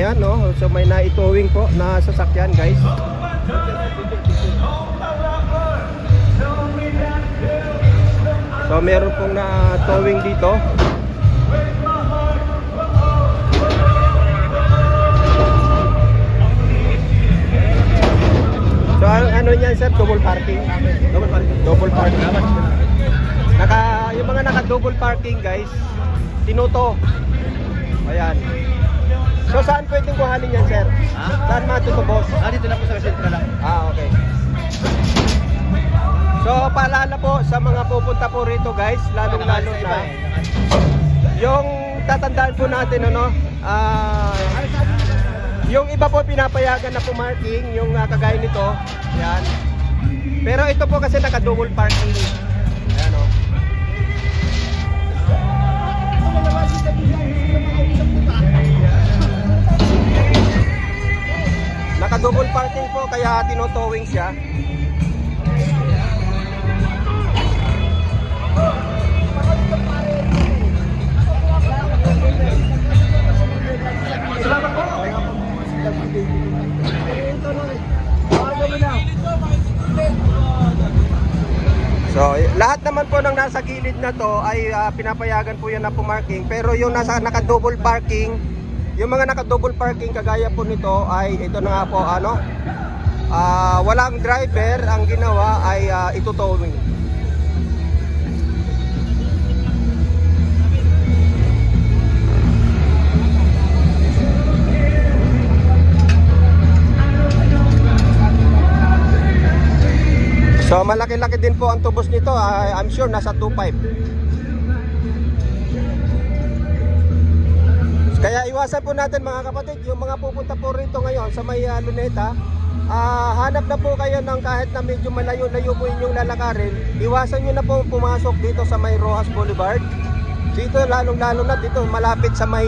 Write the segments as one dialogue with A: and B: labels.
A: Ayan, no? So may naitowing po na sasakyan, guys. So meron pong na-towing dito. So ano niyan, sir? Double parking? Double parking. Double parking. Yung mga naka-double parking, guys, tinuto. Ayan. So saan pwedeng kuhanin yan, sir?
B: Ha?
A: Saan matutubos?
B: Dito lang po sa residence lang.
A: Okay. So paalala po sa mga pupunta po rito, guys, lalong-lalo na yung tatandaan po natin, ano, yung iba po pinapayagan na pumarking, yung kagaya nito, yan. Pero ito po kasi naka-double parking. Ayan, o. Naka-double parking po, kaya tinotowing siya.
B: Salamat po.
A: So, lahat naman po ng nasa gilid na to ay pinapayagan po yan na pumarking. Pero yung nasa naka-double parking, yung mga naka-double parking kagaya po nito ay ito na nga po, ano, walang driver, ang ginawa ay itutowing. So malaki-laki din po ang tubos nito, I'm sure nasa 2.5. Kaya iwasan po natin, mga kapatid, yung mga pupunta po rito ngayon sa may Luneta, hanap na po kayo ng kahit na medyo malayo-layo po inyong lalakarin. Iwasan nyo na po pumasok dito sa may Rojas Boulevard. Dito lalong-lalo na dito malapit sa may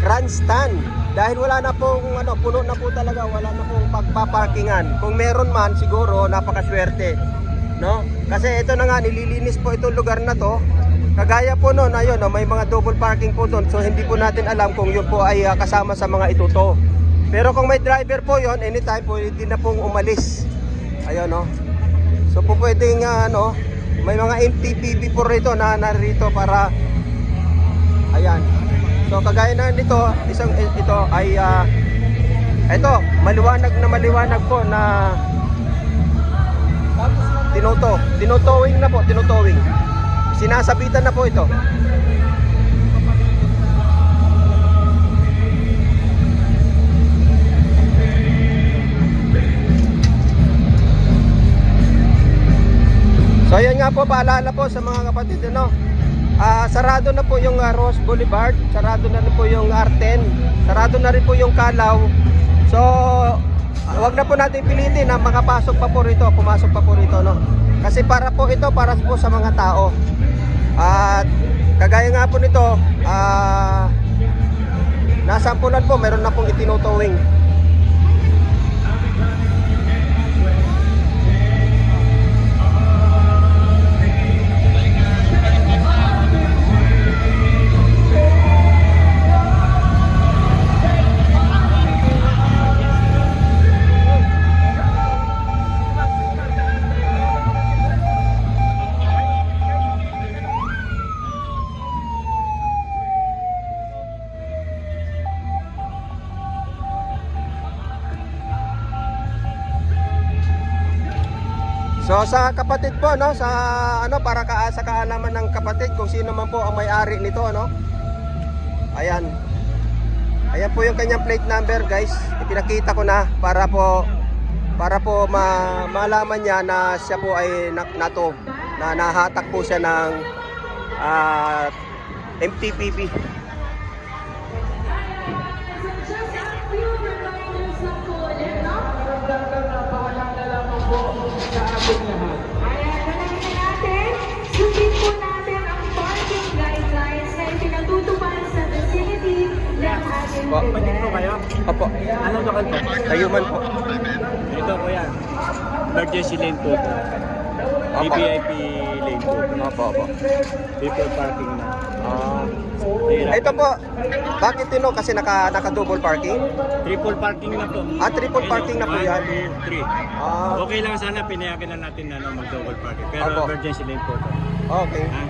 A: grandstand. Dahil wala na pong puno na po talaga, wala na pong pagpaparkingan. Kung meron man, siguro napakaswerte, no? Kasi ito na nga, nililinis po itong lugar na to. Kagaya po noon, ayun, may mga double parking po doon. So hindi po natin alam kung yun po ay kasama sa mga ituto. Pero kung may driver po yon, anytime po hindi na pong umalis. Ayun, no? So po pwedeng may mga MTPB po rito na narito para ayan. So kagaya na nito, ito ay ito, maliwanag po na tinutowing na po, tinutowing. Sinasabitan na po ito. So ayan nga po, paalala po sa mga kapatid, sarado na po yung Rojas Boulevard, sarado na rin po yung R10, sarado na rin po yung Calaw. So wag na po natin pilitin na makapasok pa po rito, pumasok pa po rito, no? Kasi para po ito, para po sa mga tao. At kagaya nga po nito, nasampulan po, meron na pong itinutowing. So sa kapatid po, no, sa para sa kaalaman ng kapatid kung sino man po ang may-ari nito, no. Ayan. Ayan po yung kanyang plate number, guys. Ipinakita ko na para po malaman niya na siya po ay nahatak po siya ng MTPP.
C: Ayan, nalagyan natin. Sundin po natin ang parking guidelines na ipinatutupad sa vicinity ng ating
B: Pwede po kayo?
A: Opo.
B: Anong lokal po?
A: Tayuman po.
B: Ito po yan. Emergency lane po po.
A: Opo.
B: VVIP lane po.
A: Opo.
B: People parking na. Mahirap.
A: Ito po, bakit tino? Kasi naka-double parking?
B: Triple parking na po.
A: Triple parking na po yan.
B: 1, 2, 3.
A: Ah,
B: Okay lang sana pinayagan na natin na mag-double parking. Pero
A: Opo.
B: emergency lane po ito.
A: okay.
B: Ha?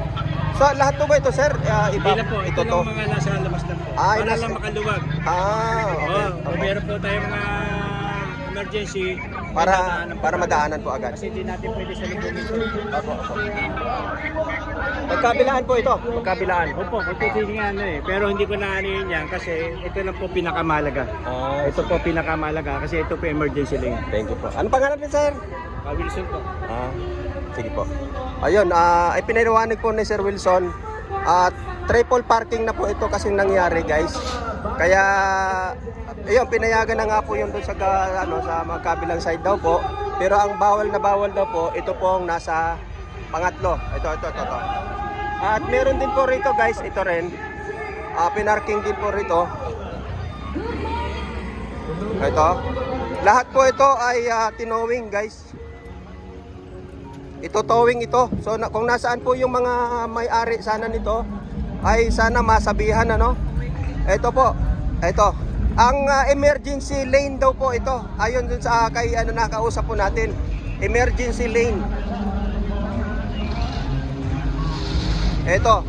A: So, lahat po ba ito, sir?
B: Hindi
A: Iba,
B: na po. Ito
A: to.
B: lang mga nasa labas lang po.
A: Ah,
B: Para
A: nasa-
B: lang makaluwag.
A: Okay.
B: Kung meron po tayong mga emergency,
A: Para madaanan po agad.
B: kasi hindi natin pwede sa lubungin po.
A: Opo. Magkabilaan po ito. Magkabilaan.
B: Opo, kung titingnan pero hindi ko na ano yun yan kasi ito lang po pinakamalaga. Ito po pinakamalaga kasi ito po emergency lane.
A: Thank you po. Ano pangalan din, sir?
B: Wilson po.
A: Sige po. Ayun, ay pinaliwanag po ni Sir Wilson. Triple parking na po ito kasing nangyari, guys. Kaya ayun, pinayagan na nga po yun doon sa sa magkabilang side daw po. Pero ang bawal na bawal daw po, ito pong nasa pangatlo. Ito. At meron din po rito, guys, ito rin. Pinarking din po rito. Ito. Lahat po ito ay tinowing, guys. Ito towing ito. So kung nasaan po yung mga may-ari sana nito ay sana masabihan ano. Ito po. Ito. Ang emergency lane daw po ito. Ayon dun sa kay nakausap po natin. Emergency lane. Ito.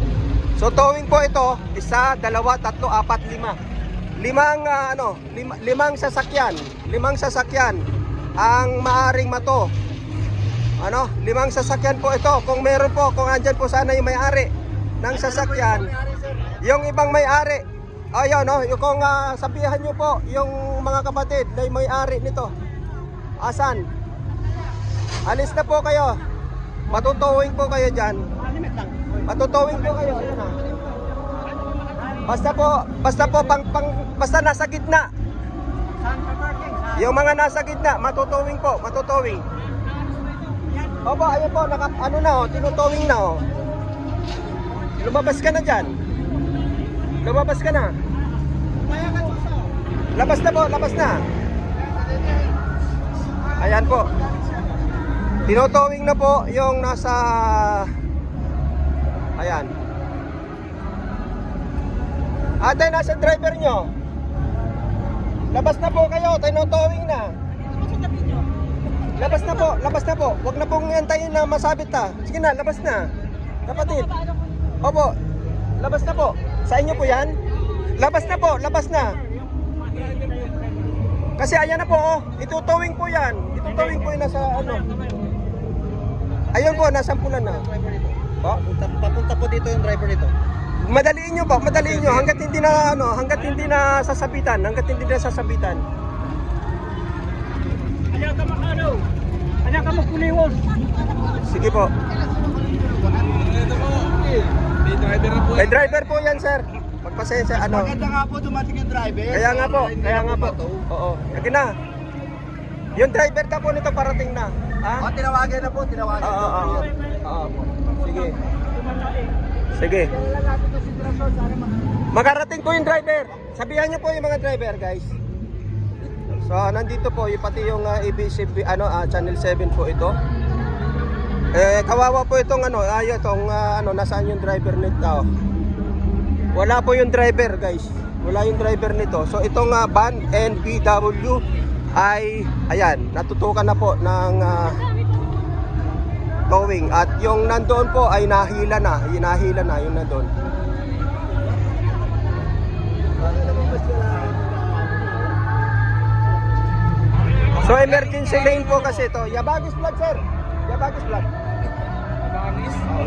A: So towing po ito, 1, 2, 3, 4, 5. Limang sasakyan. Limang sasakyan ang maaring mato. 5 sasakyan po ito. Kung meron po, kung andyan po sana yung may-ari ng sasakyan, yung ibang may-ari, ayun, kung sabihan nyo po yung mga kapatid na yung may-ari nito, asan? Alis na po kayo. Matutowing po kayo dyan. Matutowing po kayo. Ayun na. Basta nasa gitna. Yung mga nasa gitna, matutowing po, matutowing. Opo, ayun po, tinutowing na Lumabas ka na dyan. Lumabas ka na. Labas na po, labas na. Ayan po. Tinutowing na po yung nasa... Ayan. Ate, nasa driver nyo. Labas na po kayo, tinutowing na. Labas na po. Huwag na pong antayin na masabit ta. Sige na, labas na. Kapatid. Opo, labas na po. Sa inyo po yan? Labas na po, labas na. Kasi ayan na po, itutowing po yan. Itutowing po yung nasa Ayun po, nasampulan na.
D: Papunta po dito yung driver nito.
A: Madaliin nyo hangga't hindi na sasabitan,
B: Ano ka magkuliwos?
A: Sige po. May driver po yan, sir. Magpasensya,
D: Maganda nga po dumating yung driver.
A: Kaya nga po. Oo. Sige na. Yung driver ka po nito parating na. Ha?
D: Tinawagan na po.
A: Oo. Sige. Makarating po yung driver. Sabihan niyo po yung mga driver, guys. So, nandito po, pati yung ABCB, Channel 7 po ito. Kawawa po itong nasaan yung driver nito. Wala po yung driver, guys. Wala yung driver nito. So, itong van NPW ay, ayan, natutukan na po ng towing. At yung nandoon po ay nahila na yung nandoon. So emergency lane po kasi ito. Yabagis vlog, sir. Yabagis vlog.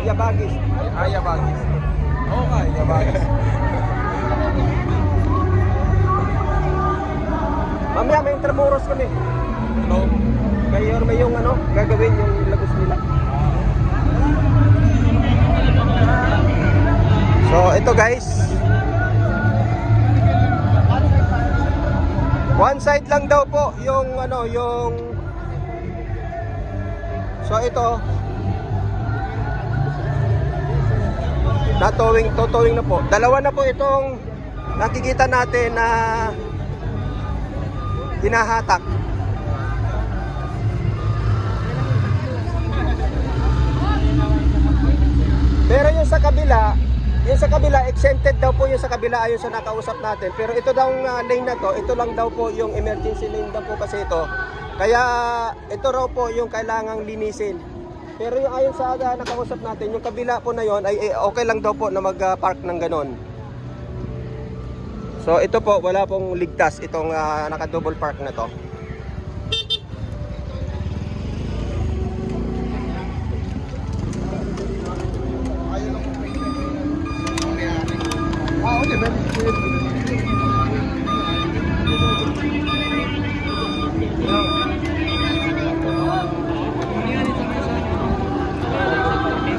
A: Yabagis. Yabagis. Okay, Yabagis. Mamaya may intramuros kami. May yung gagawin yung lagos nila. So ito, guys. One side lang daw po yung So ito totowing na po. Dalawa na po itong nakikita natin na hinahatak. Pero yung sa kabila, exempted daw po yung sa kabila ayon sa nakausap natin. Pero ito daw lane na to, ito lang daw po yung emergency lane daw po kasi ito. Kaya ito raw po yung kailangang linisin. Pero yung ayon sa nakausap natin, yung kabila po na yon ay okay lang daw po na mag-park ng ganon. So ito po, wala pong ligtas itong naka-double park na to.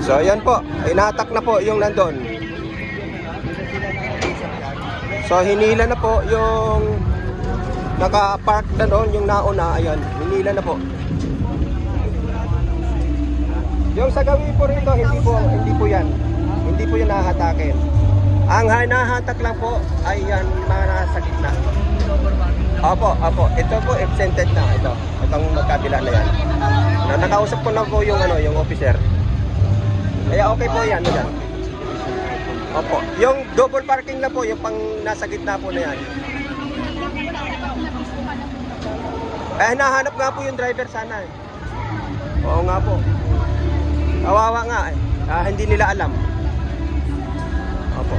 A: So ayan po, inatak na po yung nandun. So hinila na po yung naka-park na doon, yung nauna, ayan, hinila na po. Yung sa gawi po rito, hindi po yan. Hindi po yan nahatakin. Ang nahatak lang po ay yan mga nasa gitna. Opo. Ito po exempted na ito. Itong magkabila na yan. Nakausap ko na po yung yung officer. Kaya okay po yan, yan. Opo. Yung double parking na po, yung pang nasa gitna po na yan. Nahanap nga po yung driver sana. Oo nga po. Kawawa nga eh. Hindi nila alam. Opo.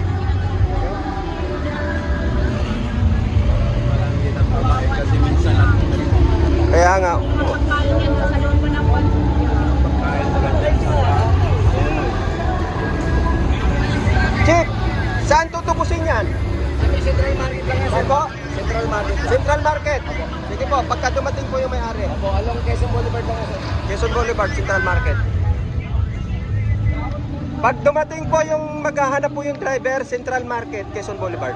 A: Kaya nga. Opo. Chief, saan tutubusin yan?
D: Central Market lang
A: Saan po?
D: Central Market.
A: Central Market. Sige po, pagka dumating po yung may-ari.
D: Opo, along Quezon Boulevard lang sir.
A: Quezon Boulevard, Central Market. Pag dumating po yung maghahanap po yung driver, Central Market, Quezon Boulevard.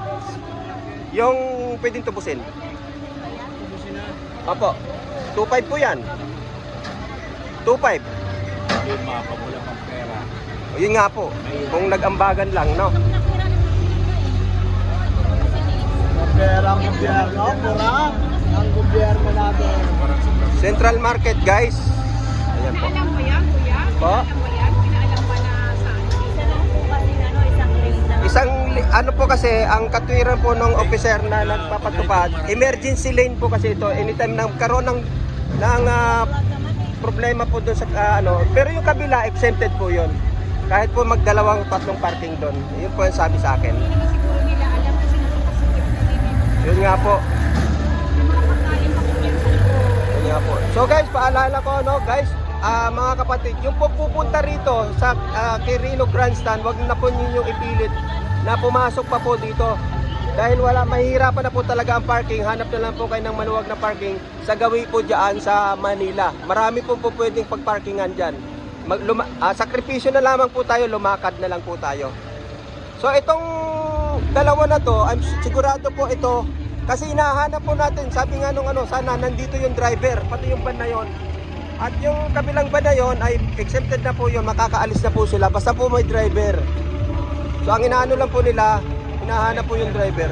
A: Yung pwedeng tubusin. Opo. 2.5 po yan. 2.5.
B: Makakamula pang pera.
A: Yun nga po. Kung nag-ambagan lang, no?
D: Pera ang gobyerno, pura ang gobyerno natin.
A: Central Market, guys. Ayan po.
C: Alam mo yan, kuya?
A: Po?
C: Alam mo yan? Pinaalam pa na saan? Isa lang po kasi isang lane lang.
A: Ano po kasi, ang katwiran po ng officer na nagpapatupad, emergency lane po kasi ito. Anytime na karoon ng problema po doon sa pero yung kabila, exempted po yun. Kahit po magdalawang tatlong parking doon. Yun po yung sabi sa akin.
C: Hindi naman siguro nila alam kasi napapasakit na dito.
A: Yun nga po.
C: Napakakalim ako yan sa loob.
A: Yun nga po. So guys, paalala ko, guys, mga kapatid, yung po pupunta rito sa Quirino Grandstand, wag na po ninyong ipilit na pumasok pa po dito. Dahil mahihirapan na po talaga ang parking. Hanap na lang po kayo ng maluwag na parking sa gawi po dyan sa Manila. Marami po pwedeng pagparkingan dyan. Sakripisyo na lamang po tayo, lumakad na lang po tayo. So itong dalawa na to, I'm sigurado po ito, kasi hinahanap po natin, sabi nga nung sana nandito yung driver, pati yung van na yon. At yung kabilang van na yon ay exempted na po yun, makakaalis na po sila, basta po may driver. So ang inaano lang po nila, hinahanap po yung driver.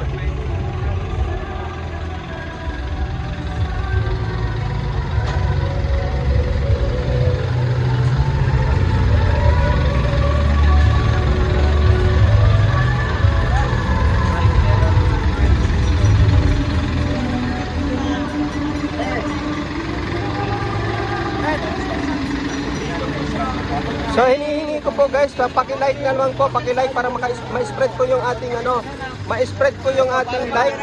A: So hinihingi ko po guys, paki-like na lang po, paki-like para ma-spread po yung ating ma-spread po yung ating like.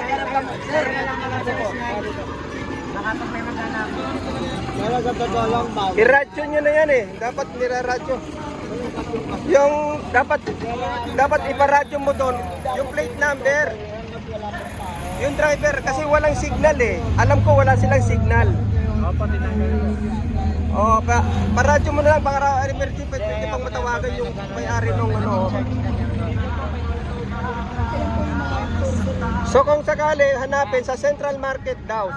A: I-radyo nyo na yan eh, dapat nira-radyo. Yung dapat iparadyo mo doon, yung plate number. Yung driver kasi walang signal eh. Alam ko wala silang signal. Oh, paradyo mo na lang para emergency pwede pang matawagan yung may-ari nung So kung sakali hanapin sa Central Market daw,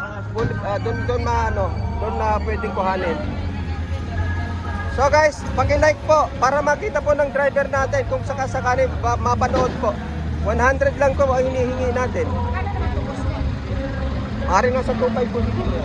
A: doon na pwedeng kuhanin. So guys, paki-like po para makita po ng driver natin kung sakasakali mapanood po. 100 lang po ang hinihingi natin. Ari nga sa 2.5 po dito.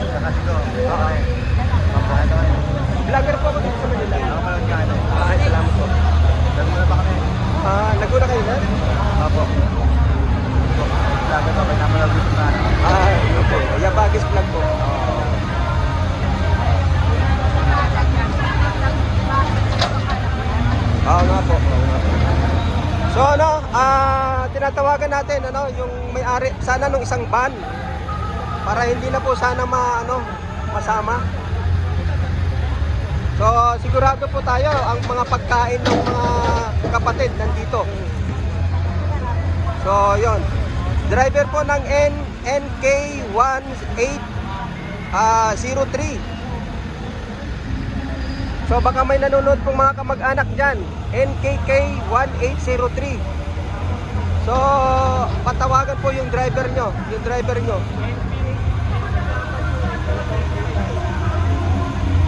A: Oo. Vlogger po ako dito sa Manila. Ay, salamat po.
D: Nagmula pa kami.
A: Naguna kayo na?
D: Opo. Vlogger pa, may namalagay dito na.
A: Ano po? Yabagis vlog po. Oo nga po. So ano, tinatawagan natin ano, yung may-ari sana nung isang van para hindi na po sana masama. So sigurado po tayo ang mga pagkain ng mga kapatid nandito. So yon. Driver po ng NK1803. So baka may nanonood pong mga kamag-anak dyan, NKK1803. So patawagan po yung driver nyo,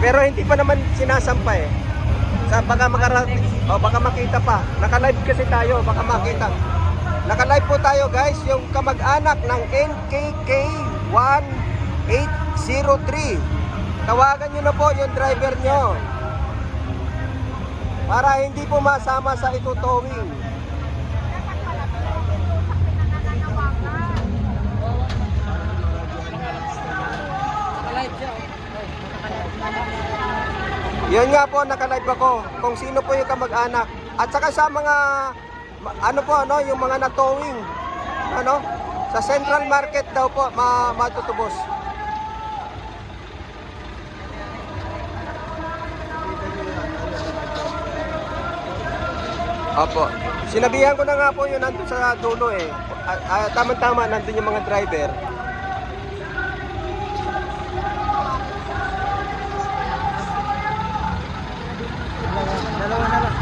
A: Pero hindi pa naman sinasampa eh. Baka baka makita pa. Naka-live kasi tayo, baka makita. Naka-live po tayo guys, yung kamag-anak ng NKK1803. Tawagan nyo na po yung driver nyo para hindi po masama sa itutowing. Yun nga po, naka-live ako kung sino po yung kamag-anak. At saka sa mga yung mga natowing sa Central Market daw po matutubos. Opo. Sinabihan ko na nga po yun nandun sa dulo eh. Tama-tama nandun yung mga driver.
D: Dalawa na lang.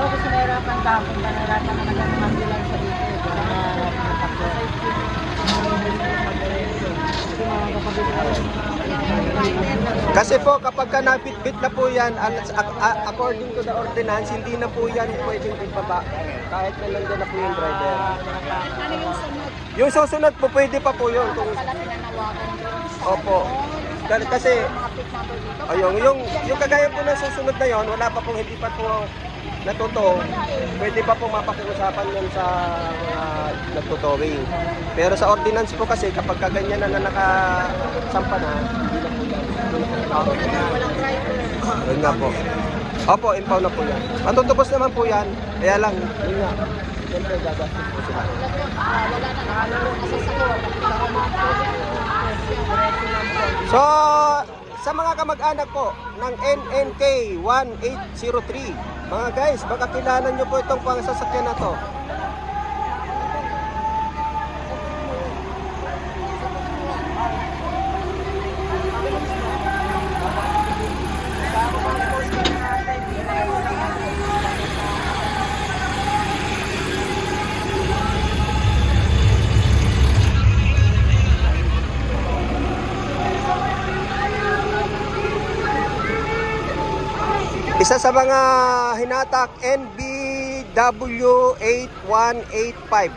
E: Gusto nahirapan tapon na lahat ng mga ambulansya dito.
A: Kasi po kapag ka nabitbit na po yan, according to the ordinance, hindi na po yan pwedeng ibaba kahit na nandiyan na po yung driver.
E: Ano yung sunod?
A: Yung susunod po, pwede pa po yun. Kung,
E: Pala pinanawagan doon sa
A: opo. Kasi,
E: mga pit number dito.
A: yung kagaya po ng susunod na yon, wala pa pong hindi pa po natuto. Pwede pa po mapakiusapan yan sa mga nagtutowing. Pero sa ordinance po kasi, kapag kaganyan na nakasampa na, hindi na po yan.
E: Walang driver.
A: Yun nga po. Opo, impound na po yan. Matutubos naman po yan. Kaya lang, yun nga. Siyempre, gagastos po sila.
E: Wala na nakalaro na sa sakot.
A: So, sa mga kamag-anak po ng NNK 1803, mga guys, baka kilala nyo po itong pangsasakyan na to. Isa sa mga hinatak, NBW 8185.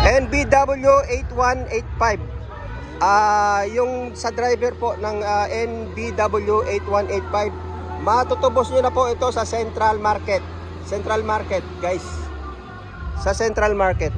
A: NBW8185. Yung sa driver po ng NBW8185, matutubos nyo na po ito sa Central Market. Central Market, guys. Sa Central Market.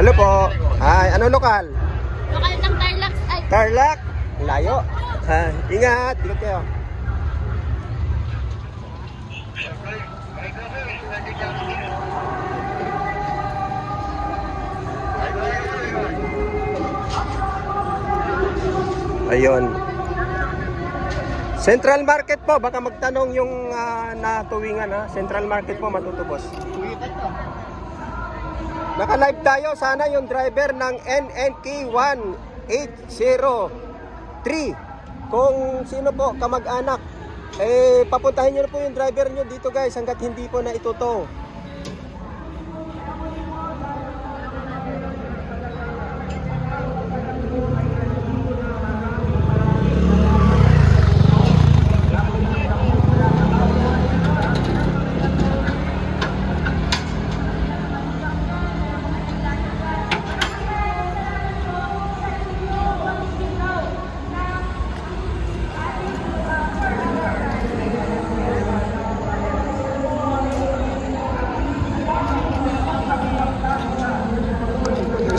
A: Hello po. Ay, ano lokal?
E: Lokal ng Tarlac. Ay,
A: Tarlac. Layo. Ha, ingat. Ingat kayo. Ayun. Central Market po, baka magtanong yung natuwingan ha. Central Market po matutubos. Naka-live tayo, sana yung driver ng NNK 1803. Kung sino po kamag-anak, papuntahin nyo na po yung driver nyo dito guys hanggat hindi po na ituto.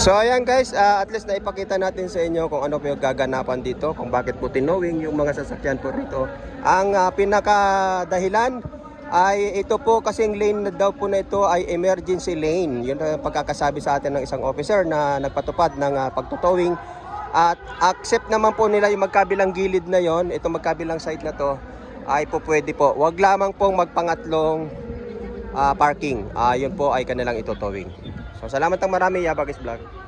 A: So ayan guys, at least naipakita natin sa inyo kung ano po yung gaganapan dito, kung bakit po tinowing yung mga sasakyan po rito. Ang pinakadahilan ay ito po kasing lane na daw po na ito ay emergency lane. Yun ang pagkakasabi sa atin ng isang officer na nagpatupad ng pagtutowing. At accept naman po nila yung magkabilang gilid na yon, itong magkabilang side na to ay po pwede po. Wag lamang pong magpangatlong parking. Yun po ay kanilang itutowing. So salamat ng marami, Yabagis Vlog.